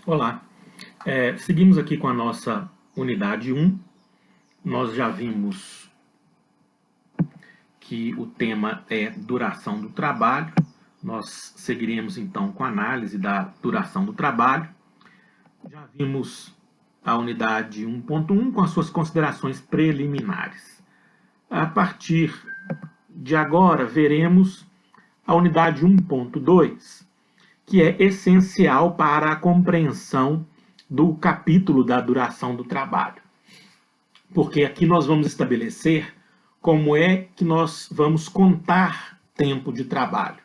Olá, seguimos aqui com a nossa unidade 1. Nós já vimos que o tema é duração do trabalho. Nós seguiremos então com a análise da duração do trabalho. Já vimos a unidade 1.1 com as suas considerações preliminares. A partir de agora, veremos a unidade 1.2, que é essencial para a compreensão do capítulo da duração do trabalho. Porque aqui nós vamos estabelecer como é que nós vamos contar tempo de trabalho.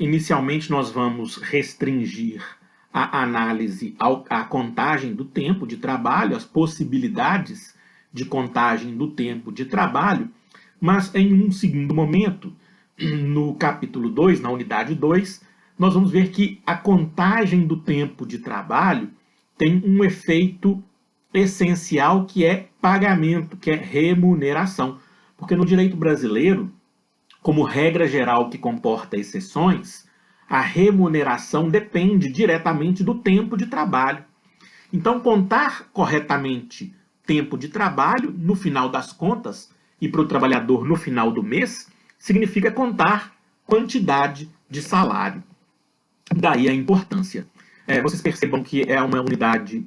Inicialmente, nós vamos restringir a análise à contagem do tempo de trabalho, as possibilidades de contagem do tempo de trabalho, mas em um segundo momento, no capítulo 2, na unidade 2, nós vamos ver que a contagem do tempo de trabalho tem um efeito essencial que é pagamento, que é remuneração. Porque no direito brasileiro, como regra geral que comporta exceções, a remuneração depende diretamente do tempo de trabalho. Então, contar corretamente tempo de trabalho, no final das contas, e para o trabalhador no final do mês, significa contar quantidade de salário. Daí a importância. Vocês percebam que é uma unidade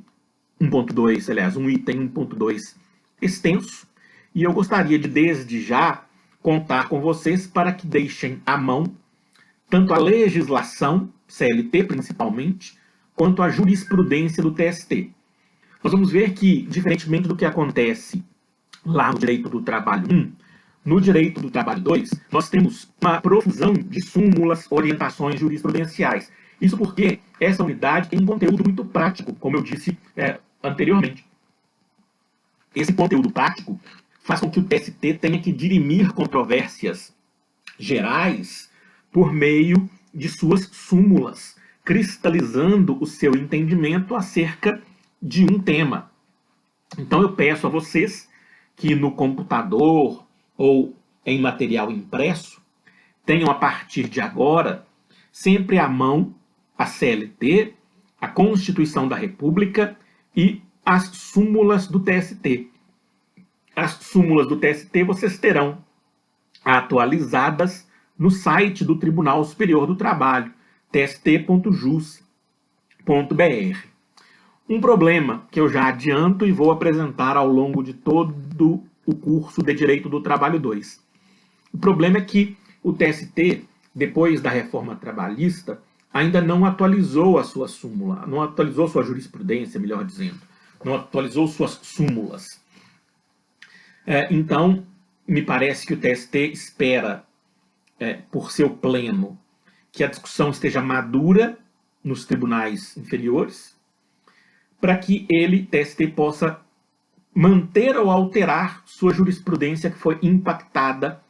1.2, aliás, um item 1.2 extenso, e eu gostaria de, desde já, contar com vocês para que deixem à mão tanto a legislação, CLT principalmente, quanto a jurisprudência do TST. Nós vamos ver que, diferentemente do que acontece lá no direito do trabalho 1, no direito do trabalho 2, nós temos uma profusão de súmulas, orientações jurisprudenciais. Isso porque essa unidade tem um conteúdo muito prático, como eu disse anteriormente. Esse conteúdo prático faz com que o TST tenha que dirimir controvérsias gerais por meio de suas súmulas, cristalizando o seu entendimento acerca de um tema. Então eu peço a vocês que no computador ou em material impresso tenham a partir de agora sempre à mão a CLT, a Constituição da República e as súmulas do TST. As súmulas do TST vocês terão atualizadas no site do Tribunal Superior do Trabalho, tst.jus.br. Um problema que eu já adianto e vou apresentar ao longo de todo o curso de Direito do Trabalho 2. O problema é que o TST, depois da reforma trabalhista, ainda não atualizou a sua súmula, não atualizou sua jurisprudência, melhor dizendo, não atualizou suas súmulas. Então, me parece que o TST espera, por seu pleno, que a discussão esteja madura nos tribunais inferiores, para que ele, TST, possa manter ou alterar sua jurisprudência que foi impactada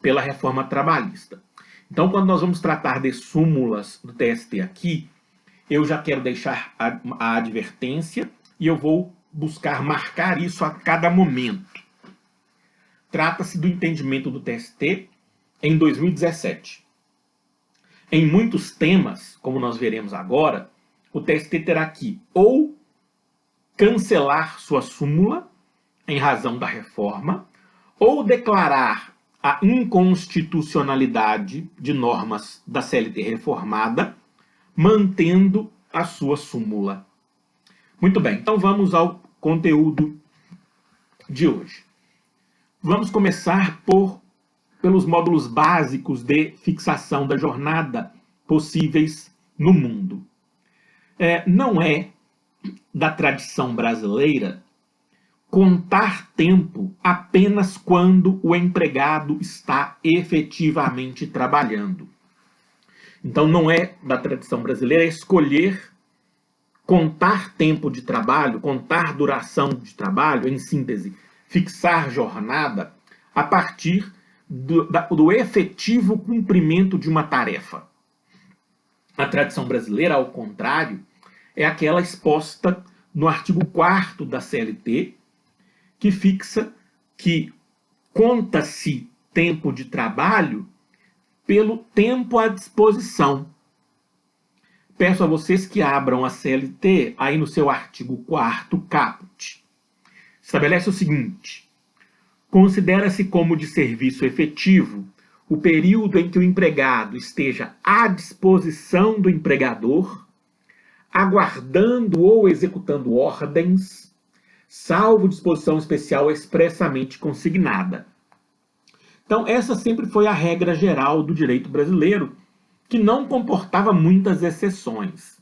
pela reforma trabalhista. Então, quando nós vamos tratar de súmulas do TST aqui, eu já quero deixar a advertência e eu vou buscar marcar isso a cada momento. Trata-se do entendimento do TST em 2017. Em muitos temas, como nós veremos agora, o TST terá que ou cancelar sua súmula em razão da reforma, ou declarar a inconstitucionalidade de normas da CLT reformada, mantendo a sua súmula. Muito bem, então vamos ao conteúdo de hoje. Vamos começar pelos módulos básicos de fixação da jornada possíveis no mundo. Não é da tradição brasileira contar tempo apenas quando o empregado está efetivamente trabalhando. Então, não é da tradição brasileira escolher contar tempo de trabalho, contar duração de trabalho, em síntese, fixar jornada a partir do efetivo cumprimento de uma tarefa. A tradição brasileira, ao contrário, é aquela exposta no artigo 4º da CLT, que fixa que conta-se tempo de trabalho pelo tempo à disposição. peço a vocês que abram a CLT aí no seu artigo 4º caput. Estabelece o seguinte: considera-se como de serviço efetivo o período em que o empregado esteja à disposição do empregador, aguardando ou executando ordens, salvo disposição especial expressamente consignada. Então, essa sempre foi a regra geral do direito brasileiro, que não comportava muitas exceções.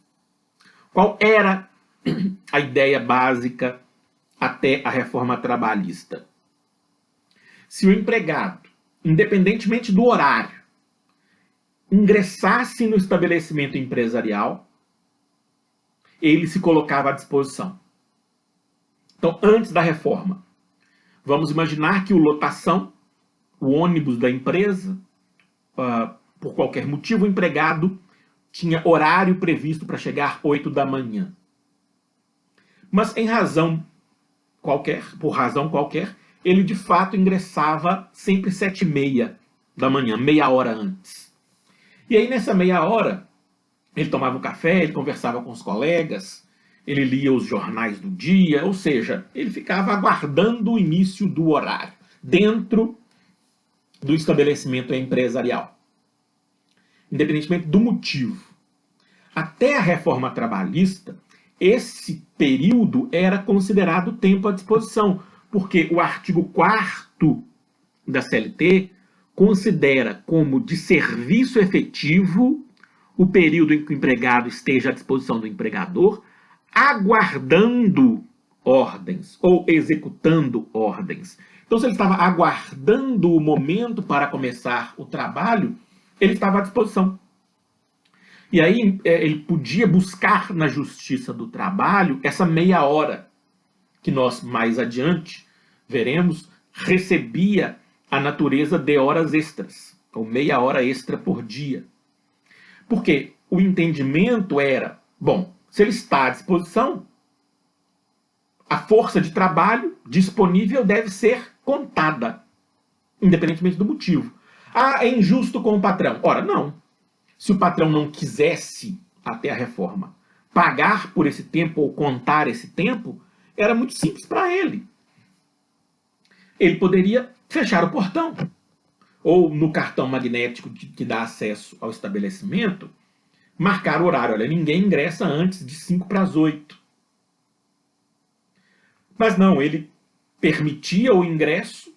Qual era a ideia básica até a reforma trabalhista? Se o empregado, independentemente do horário, ingressasse no estabelecimento empresarial, ele se colocava à disposição. Então, antes da reforma, vamos imaginar que o lotação, o ônibus da empresa, por qualquer motivo, o empregado tinha horário previsto para chegar 8 da manhã. Mas por razão qualquer, ele de fato ingressava sempre 7h30 da manhã, meia hora antes. E aí nessa meia hora, ele tomava um café, ele conversava com os colegas, ele lia os jornais do dia, ou seja, ele ficava aguardando o início do horário, dentro do estabelecimento empresarial, independentemente do motivo. Até a reforma trabalhista, esse período era considerado tempo à disposição, porque o artigo 4º da CLT considera como de serviço efetivo o período em que o empregado esteja à disposição do empregador, aguardando ordens ou executando ordens. Então, se ele estava aguardando o momento para começar o trabalho, ele estava à disposição. E aí ele podia buscar na Justiça do Trabalho essa meia hora, que nós mais adiante veremos, recebia a natureza de horas extras, ou meia hora extra por dia. Porque o entendimento era, bom, se ele está à disposição, a força de trabalho disponível deve ser contada, independentemente do motivo. Ah, é injusto com o patrão. Ora, não. Se o patrão não quisesse, até a reforma, pagar por esse tempo ou contar esse tempo, era muito simples para ele. Ele poderia fechar o portão. Ou no cartão magnético que dá acesso ao estabelecimento, marcar o horário. Olha, ninguém ingressa antes de 7:55. Mas não, ele permitia o ingresso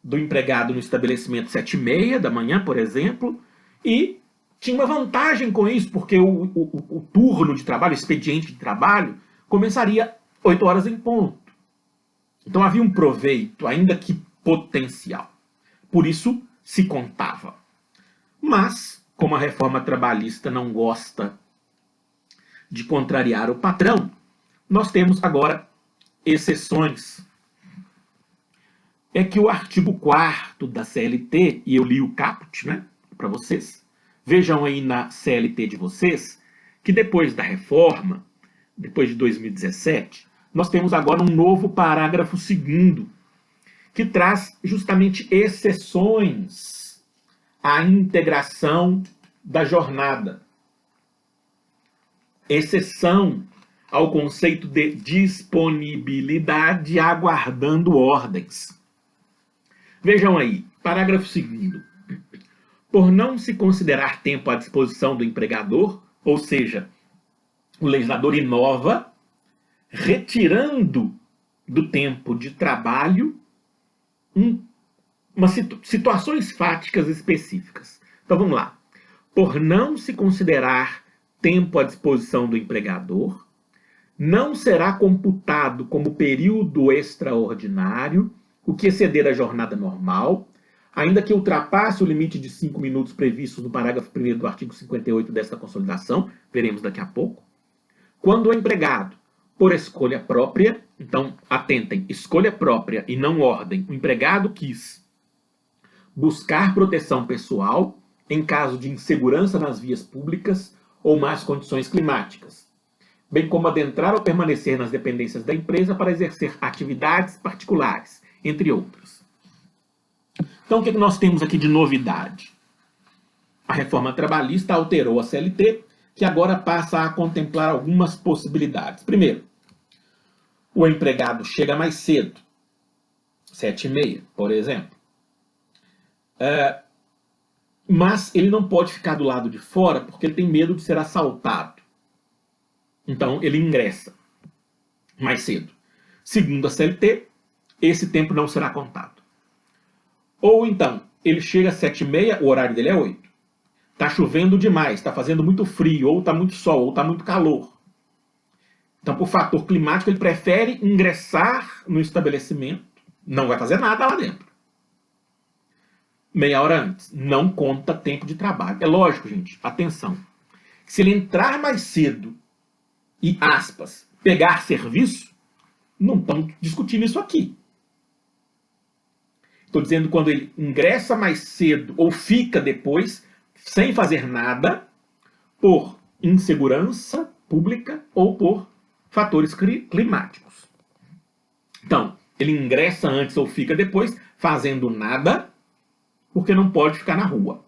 do empregado no estabelecimento 7h30 da manhã, por exemplo, e tinha uma vantagem com isso, porque o turno de trabalho, o expediente de trabalho, começaria 8 horas em ponto. Então havia um proveito, ainda que potencial. Por isso se contava. Mas, como a reforma trabalhista não gosta de contrariar o patrão, nós temos agora exceções. É que o artigo 4º da CLT, e eu li o caput, né, para vocês, vejam aí na CLT de vocês, que depois da reforma, depois de 2017, nós temos agora um novo parágrafo 2º, que traz justamente exceções à integração da jornada. Exceção ao conceito de disponibilidade aguardando ordens. Vejam aí, parágrafo 2º. Por não se considerar tempo à disposição do empregador, ou seja, o legislador inova, retirando do tempo de trabalho situações fáticas específicas. Então vamos lá. Por não se considerar tempo à disposição do empregador, não será computado como período extraordinário o que exceder a jornada normal, ainda que ultrapasse o limite de 5 minutos previstos no parágrafo 1º do artigo 58 desta consolidação, veremos daqui a pouco, quando o empregado, por escolha própria, então atentem, escolha própria e não ordem, o empregado quis buscar proteção pessoal em caso de insegurança nas vias públicas ou más condições climáticas, bem como adentrar ou permanecer nas dependências da empresa para exercer atividades particulares, entre outras. Então, o que nós temos aqui de novidade? A reforma trabalhista alterou a CLT, que agora passa a contemplar algumas possibilidades. Primeiro, o empregado chega mais cedo, 7h30, por exemplo, mas ele não pode ficar do lado de fora porque ele tem medo de ser assaltado. Então, ele ingressa mais cedo. Segundo a CLT, esse tempo não será contado. Ou então, ele chega às 7h30, o horário dele é 8. Está chovendo demais, está fazendo muito frio, ou está muito sol, ou está muito calor. Então, por fator climático, ele prefere ingressar no estabelecimento, não vai fazer nada lá dentro. Meia hora antes. Não conta tempo de trabalho. É lógico, gente, atenção. Se ele entrar mais cedo e, aspas, pegar serviço, não estamos discutindo isso aqui. Estou dizendo quando ele ingressa mais cedo ou fica depois, sem fazer nada, por insegurança pública ou por fatores climáticos. Então, ele ingressa antes ou fica depois, fazendo nada, porque não pode ficar na rua.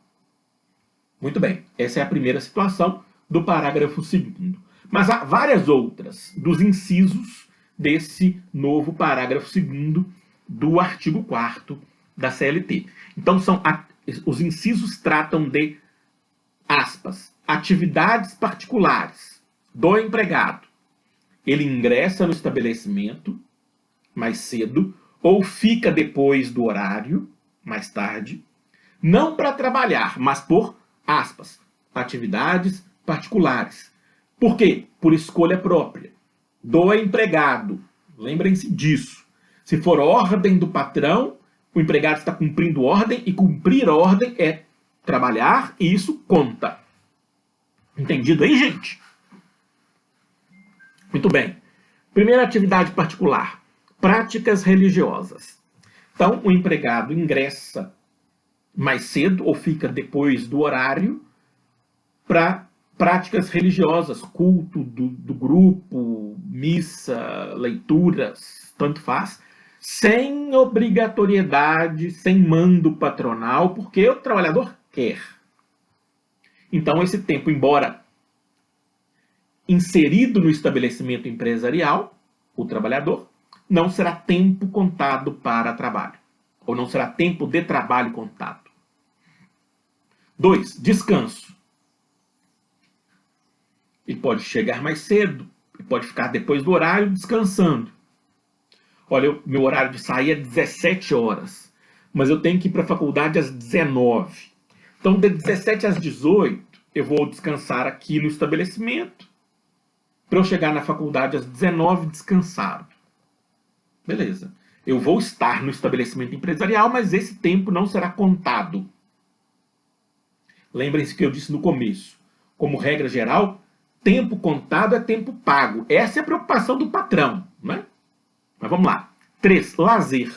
Muito bem, essa é a primeira situação do parágrafo 2º. Mas há várias outras dos incisos desse novo parágrafo 2º do artigo 4º da CLT. Então, os incisos tratam de, aspas, atividades particulares do empregado. Ele ingressa no estabelecimento mais cedo ou fica depois do horário, mais tarde, não para trabalhar, mas por, aspas, atividades particulares. Por quê? Por escolha própria do empregado. Lembrem-se disso. Se for ordem do patrão, o empregado está cumprindo ordem, e cumprir ordem é trabalhar, e isso conta. Entendido aí, gente? Muito bem. Primeira atividade particular, práticas religiosas. Então, o empregado ingressa mais cedo ou fica depois do horário para práticas religiosas, culto do grupo, missa, leituras, tanto faz, sem obrigatoriedade, sem mando patronal, porque o trabalhador quer. Então, esse tempo, embora inserido no estabelecimento empresarial, o trabalhador, não será tempo contado para trabalho, ou não será tempo de trabalho contado. 2. Descanso. Ele pode chegar mais cedo, ele pode ficar depois do horário descansando. Olha, meu horário de sair é 17 horas, mas eu tenho que ir para a faculdade às 19. Então, de 17 às 18, eu vou descansar aqui no estabelecimento, para eu chegar na faculdade às 19 descansado. Beleza. Eu vou estar no estabelecimento empresarial, mas esse tempo não será contado. Lembrem-se que eu disse no começo. Como regra geral, tempo contado é tempo pago. Essa é a preocupação do patrão, né? Mas vamos lá. 3. Lazer.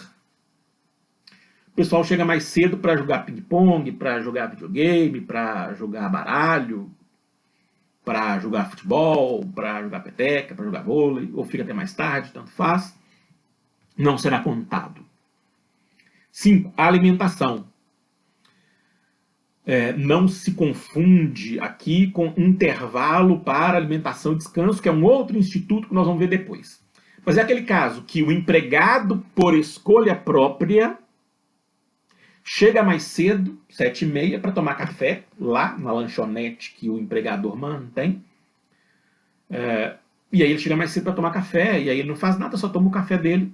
O pessoal chega mais cedo para jogar ping-pong, para jogar videogame, para jogar baralho, para jogar futebol, para jogar peteca, para jogar vôlei, ou fica até mais tarde, tanto faz. Não será contado. 5. Alimentação. Não se confunde aqui com intervalo para alimentação e descanso, que é um outro instituto que nós vamos ver depois. Mas é aquele caso que o empregado, por escolha própria, chega mais cedo, 7h30, para tomar café, lá na lanchonete que o empregador mantém. E aí ele chega mais cedo para tomar café, e aí ele não faz nada, só toma o café dele.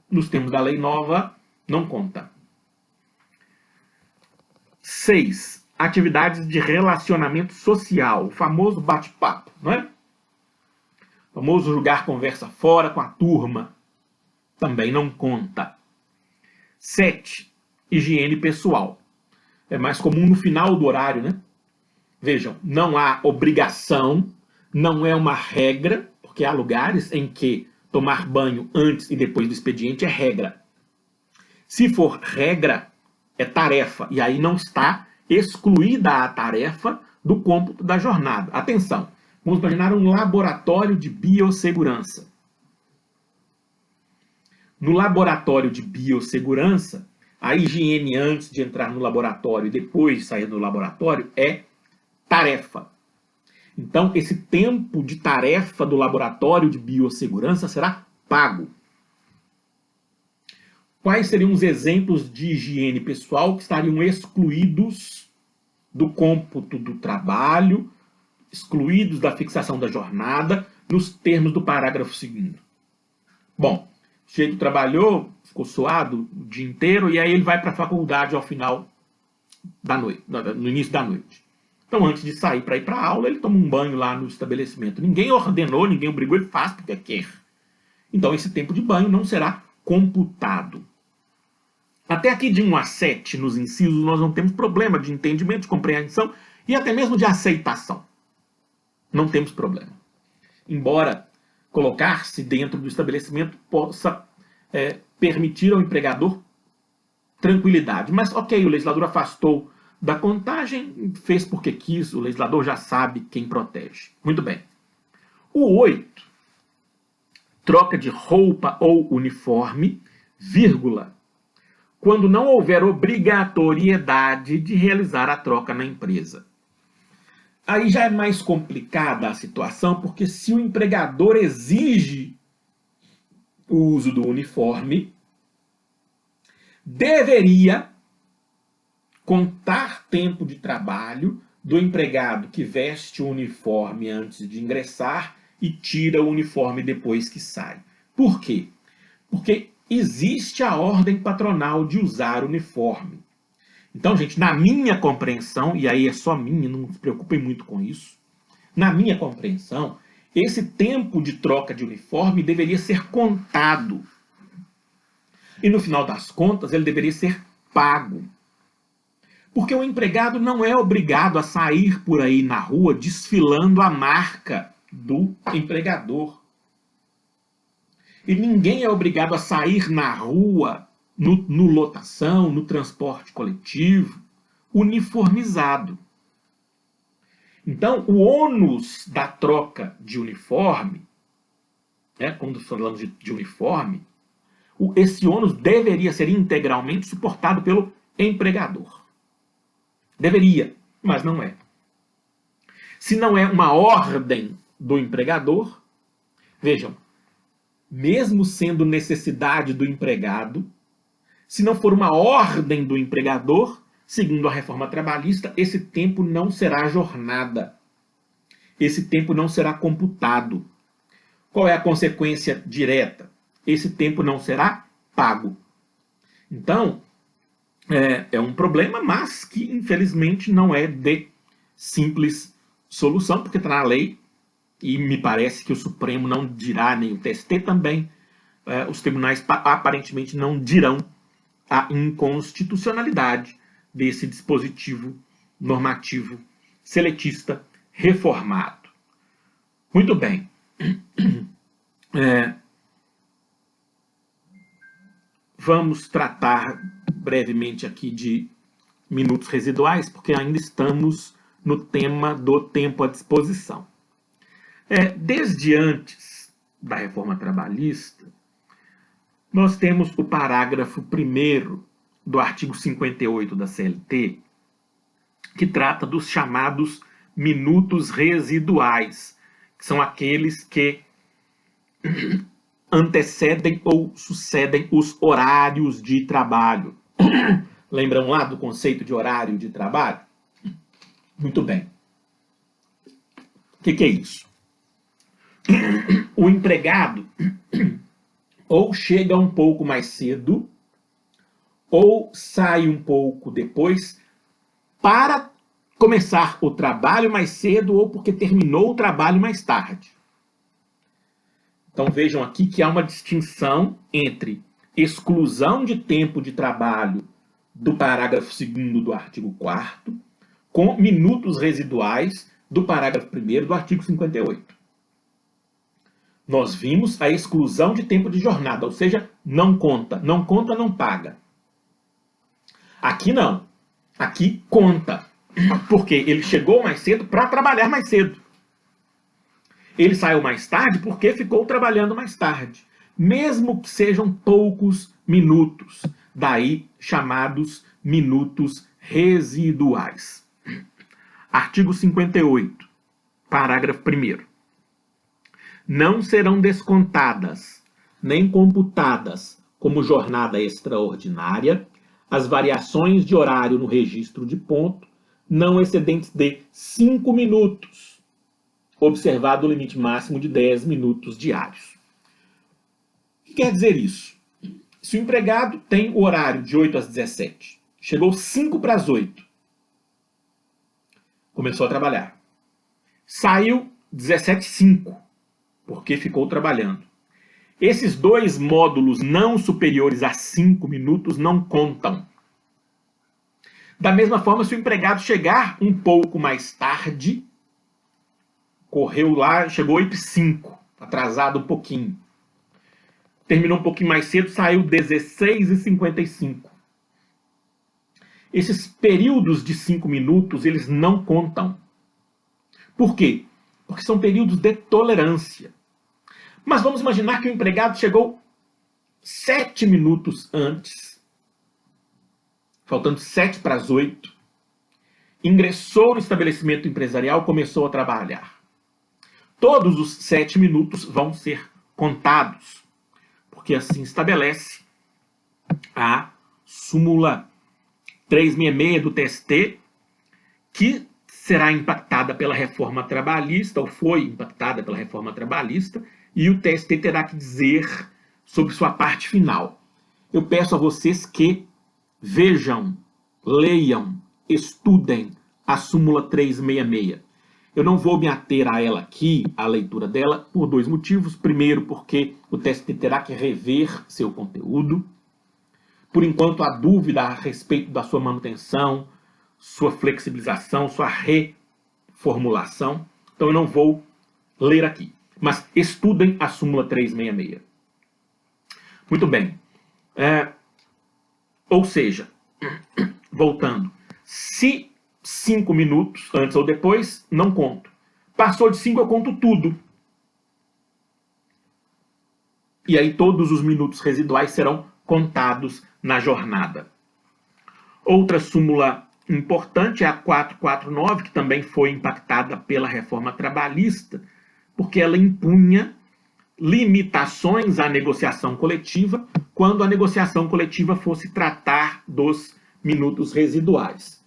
Nos termos da lei nova, não conta. 6. Atividades de relacionamento social, o famoso bate-papo, não é? O famoso jogar conversa fora com a turma, também não conta. 7. Higiene pessoal. É mais comum no final do horário, né? Vejam, não há obrigação, não é uma regra, porque há lugares em que tomar banho antes e depois do expediente é regra. Se for regra, é tarefa, e aí não está excluída a tarefa do cômputo da jornada. Atenção, vamos imaginar um laboratório de biossegurança. No laboratório de biossegurança, a higiene antes de entrar no laboratório e depois de sair do laboratório é tarefa. Então, esse tempo de tarefa do laboratório de biossegurança será pago. Quais seriam os exemplos de higiene pessoal que estariam excluídos do cômputo do trabalho, excluídos da fixação da jornada, nos termos do parágrafo seguinte? Bom, o sujeito trabalhou, ficou suado o dia inteiro, e aí ele vai para a faculdade ao final da noite, no início da noite. Então, antes de sair para ir para a aula, ele toma um banho lá no estabelecimento. Ninguém ordenou, ninguém obrigou, ele faz porque quer. Então, esse tempo de banho não será computado. Até aqui de 1 a 7, nos incisos, nós não temos problema de entendimento, de compreensão e até mesmo de aceitação. Não temos problema. Embora colocar-se dentro do estabelecimento possa permitir ao empregador tranquilidade. Mas, ok, o legislador afastou da contagem, fez porque quis, o legislador já sabe quem protege. Muito bem. O 8, troca de roupa ou uniforme, vírgula, quando não houver obrigatoriedade de realizar a troca na empresa. Aí já é mais complicada a situação, porque se o empregador exige o uso do uniforme, deveria contar tempo de trabalho do empregado que veste o uniforme antes de ingressar e tira o uniforme depois que sai. Por quê? Porque existe a ordem patronal de usar uniforme. Então, gente, na minha compreensão, e aí é só minha, não se preocupem muito com isso, na minha compreensão, esse tempo de troca de uniforme deveria ser contado. E no final das contas, ele deveria ser pago. Porque o empregado não é obrigado a sair por aí na rua desfilando a marca do empregador. E ninguém é obrigado a sair na rua, no lotação, no transporte coletivo, uniformizado. Então, o ônus da troca de uniforme, quando falamos de uniforme, esse ônus deveria ser integralmente suportado pelo empregador. Deveria, mas não é. Se não é uma ordem do empregador, vejam, mesmo sendo necessidade do empregado, se não for uma ordem do empregador, segundo a reforma trabalhista, esse tempo não será jornada. Esse tempo não será computado. Qual é a consequência direta? Esse tempo não será pago. Então, é um problema, mas que infelizmente não é de simples solução, porque está na lei, e me parece que o Supremo não dirá, nem o TST também, os tribunais aparentemente não dirão a inconstitucionalidade desse dispositivo normativo seletista reformado. Muito bem. Vamos tratar brevemente aqui de minutos residuais, porque ainda estamos no tema do tempo à disposição. Desde antes da reforma trabalhista, nós temos o parágrafo 1º do artigo 58 da CLT, que trata dos chamados minutos residuais, que são aqueles que antecedem ou sucedem os horários de trabalho. Lembram lá do conceito de horário de trabalho? Muito bem. O que é isso? O empregado ou chega um pouco mais cedo, ou sai um pouco depois, para começar o trabalho mais cedo, ou porque terminou o trabalho mais tarde. Então vejam aqui que há uma distinção entre exclusão de tempo de trabalho do parágrafo 2º do artigo 4º, com minutos residuais do parágrafo 1º do artigo 58. Nós vimos a exclusão de tempo de jornada, ou seja, não conta. Não conta, não paga. Aqui não. Aqui conta. Porque ele chegou mais cedo para trabalhar mais cedo. Ele saiu mais tarde porque ficou trabalhando mais tarde. Mesmo que sejam poucos minutos. Daí chamados minutos residuais. Artigo 58. Parágrafo 1º. Não serão descontadas nem computadas como jornada extraordinária as variações de horário no registro de ponto não excedentes de 5 minutos, observado o limite máximo de 10 minutos diários. O que quer dizer isso? Se o empregado tem o horário de 8 às 17, chegou 5 para as 8, começou a trabalhar. Saiu 17h05, porque ficou trabalhando. Esses dois módulos não superiores a 5 minutos não contam. Da mesma forma, se o empregado chegar um pouco mais tarde, correu lá, chegou 8h05, atrasado um pouquinho. Terminou um pouquinho mais cedo, saiu 16h55. Esses períodos de 5 minutos, eles não contam. Por quê? Porque são períodos de tolerância. Mas vamos imaginar que o empregado chegou 7 minutos antes, faltando 7 para as 8, ingressou no estabelecimento empresarial, começou a trabalhar. Todos os 7 minutos vão ser contados, porque assim estabelece a súmula 366 do TST, que será impactada pela reforma trabalhista, ou foi impactada pela reforma trabalhista, e o TST terá que dizer sobre sua parte final. Eu peço a vocês que vejam, leiam, estudem a súmula 366. Eu não vou me ater a ela aqui, a leitura dela, por dois motivos. Primeiro, porque o TST terá que rever seu conteúdo. Por enquanto, há dúvida a respeito da sua manutenção, sua flexibilização, sua reformulação. Então, eu não vou ler aqui. Mas estudem a súmula 366. Muito bem. Ou seja, voltando, se 5 minutos, antes ou depois, não conto. Passou de 5, eu conto tudo. E aí todos os minutos residuais serão contados na jornada. Outra súmula importante é a 449, que também foi impactada pela reforma trabalhista, porque ela impunha limitações à negociação coletiva quando a negociação coletiva fosse tratar dos minutos residuais.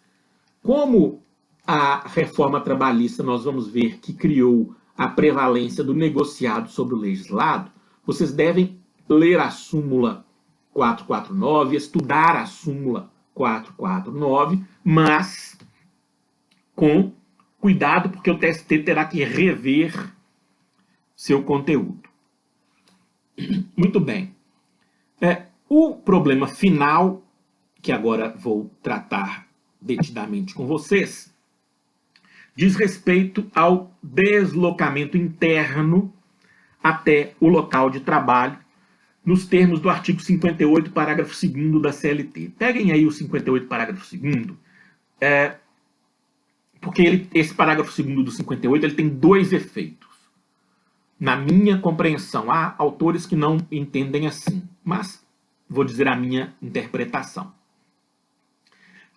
Como a reforma trabalhista, nós vamos ver que criou a prevalência do negociado sobre o legislado, vocês devem ler a súmula 449, estudar a súmula 449, mas com cuidado, porque o TST terá que rever seu conteúdo. Muito bem. O problema final, que agora vou tratar detidamente com vocês, diz respeito ao deslocamento interno até o local de trabalho, nos termos do artigo 58, parágrafo 2º da CLT. Peguem aí o 58, parágrafo 2º, porque esse parágrafo 2º do 58 ele tem dois efeitos. Na minha compreensão, há autores que não entendem assim, mas vou dizer a minha interpretação.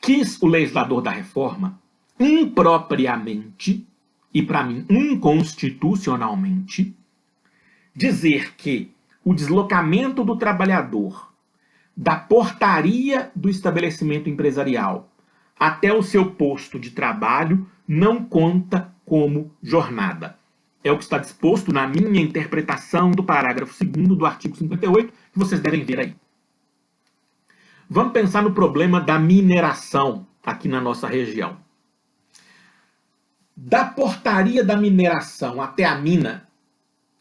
Quis o legislador da reforma, impropriamente, e para mim inconstitucionalmente, dizer que o deslocamento do trabalhador da portaria do estabelecimento empresarial até o seu posto de trabalho não conta como jornada. É o que está disposto na minha interpretação do parágrafo 2º do artigo 58, que vocês devem ver aí. Vamos pensar no problema da mineração aqui na nossa região. Da portaria da mineração até a mina,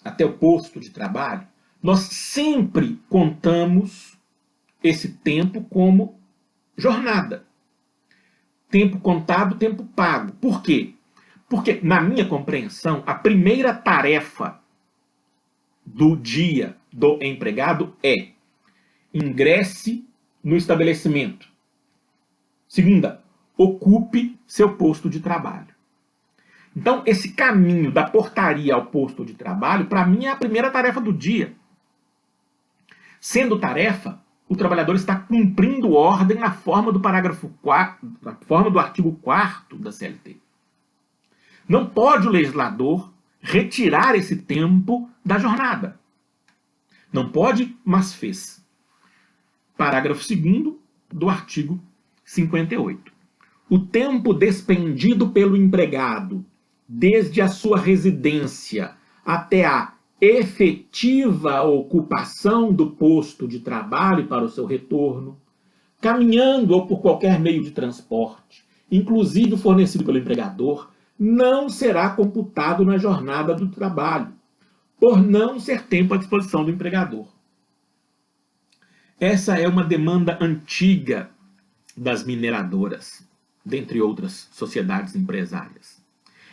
até o posto de trabalho, nós sempre contamos esse tempo como jornada. Tempo contado, tempo pago. Por quê? Porque, na minha compreensão, a primeira tarefa do dia do empregado é ingresse no estabelecimento. Segunda, ocupe seu posto de trabalho. Então, esse caminho da portaria ao posto de trabalho, para mim, é a primeira tarefa do dia. Sendo tarefa, o trabalhador está cumprindo ordem na forma do parágrafo 4, na forma do artigo 4º da CLT. Não pode o legislador retirar esse tempo da jornada. Não pode, mas fez. Parágrafo 2º do artigo 58. O tempo despendido pelo empregado, desde a sua residência até a efetiva ocupação do posto de trabalho para o seu retorno, caminhando ou por qualquer meio de transporte, inclusive fornecido pelo empregador, não será computado na jornada do trabalho, por não ser tempo à disposição do empregador. Essa é uma demanda antiga das mineradoras, dentre outras sociedades empresárias.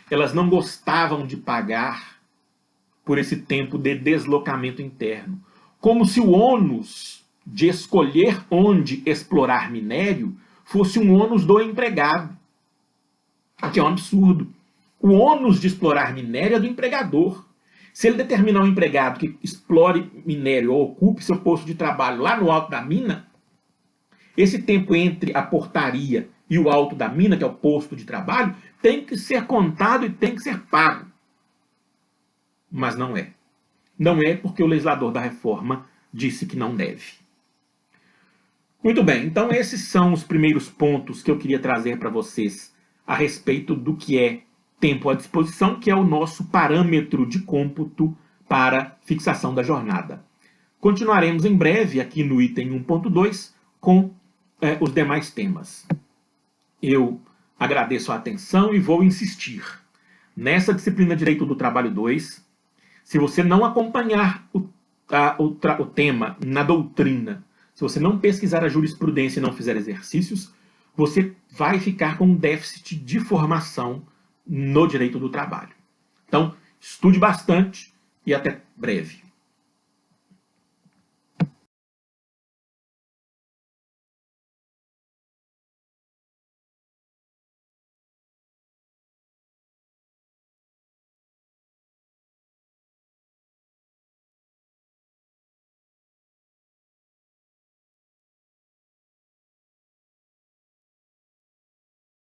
Elas não gostavam de pagar por esse tempo de deslocamento interno, como se o ônus de escolher onde explorar minério fosse um ônus do empregado, o que é um absurdo. O ônus de explorar minério é do empregador. Se ele determinar um empregado que explore minério ou ocupe seu posto de trabalho lá no alto da mina, esse tempo entre a portaria e o alto da mina, que é o posto de trabalho, tem que ser contado e tem que ser pago. Mas não é. Não é porque o legislador da reforma disse que não deve. Muito bem, então esses são os primeiros pontos que eu queria trazer para vocês a respeito do que é tempo à disposição, que é o nosso parâmetro de cômputo para fixação da jornada. Continuaremos em breve aqui no item 1.2 com os demais temas. Eu agradeço a atenção e vou insistir. Nessa disciplina Direito do Trabalho 2, se você não acompanhar o tema na doutrina, se você não pesquisar a jurisprudência e não fizer exercícios, você vai ficar com um déficit de formação no direito do trabalho. Então, estude bastante e até breve.